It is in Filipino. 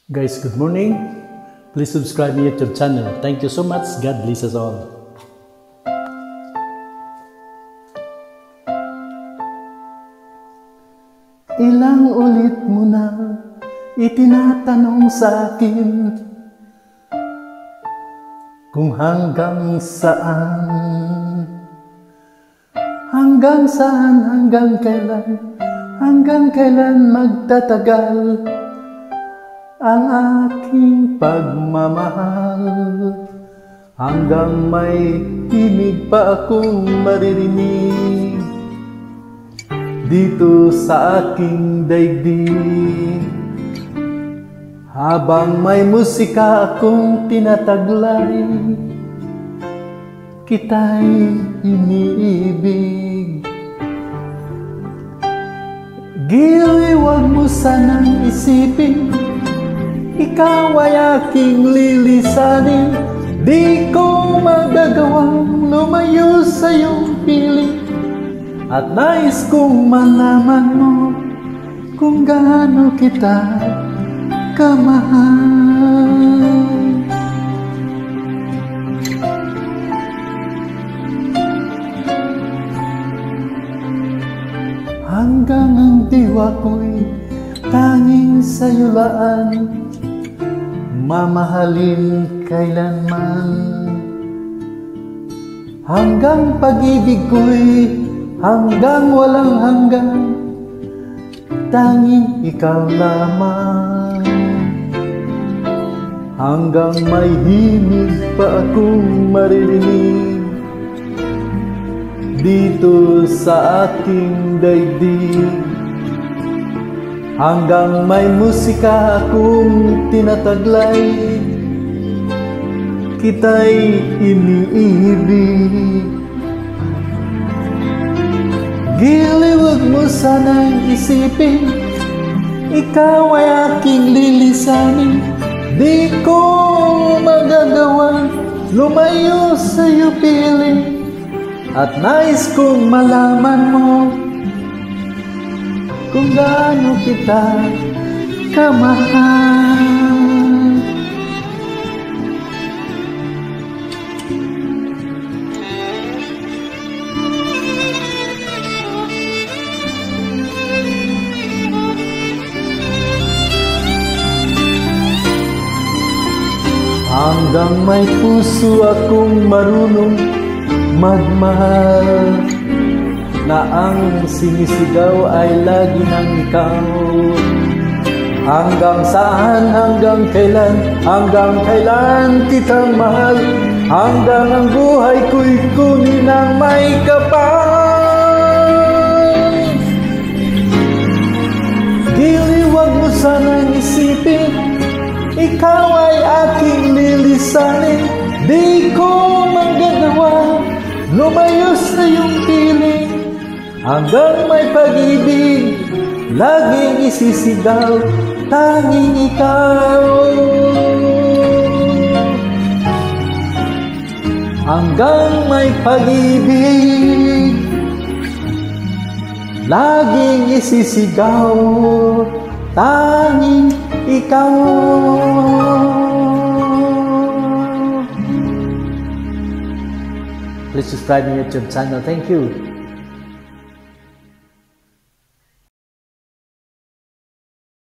Guys, good morning. Please subscribe my YouTube channel. Thank you so much. God bless us all. Ilang ulit mo na itinatanong sa akin kung hanggang saan, hanggang kailan magtatagal ang aking pagmamahal, hanggang may himig pa akong maririnig dito sa aking daigdig, habang may musika akong tinataglay, kita'y iniibig. Gili, wag mo sanang isipin, ikaw ay aking lilisanin. Di ko magagawang lumayo sa iyong piling, at nais kong malaman mo kung gaano kita kamahal. Hanggang ang diwa ko'y tanging sa'yo laan, mamahalin kailanman. Hanggang pag-ibig ko'y hanggang walang hanggan, tanging ikaw lamang. Hanggang may himig pa akong maririnig dito sa aking daigdig, hanggang may musika akong tinataglay, kita'y iniibig. Gili, wag mo sanang isipin, ikaw ay aking lilisanin. Di ko magagawa lumayo sa iyo piling, at nais kong malaman mo kung gaano kita kamahal. Hanggang may puso akong marunong magmahal, na ang sinisigaw ay lagi ng ikaw. Hanggang saan, hanggang kailan kitang mahal, hanggang ang buhay ko'y kunin ng may kapal. Gili, wag mo sanang isipin, ikaw ay aking lilisanin. Di ko magagawa lumayo sa iyong piling, hanggang may pag-ibig laging isisigaw, tanging ikaw. Hanggang may pag-ibig laging isisigaw, tanging ikaw. Please subscribe to my YouTube channel. Thank you.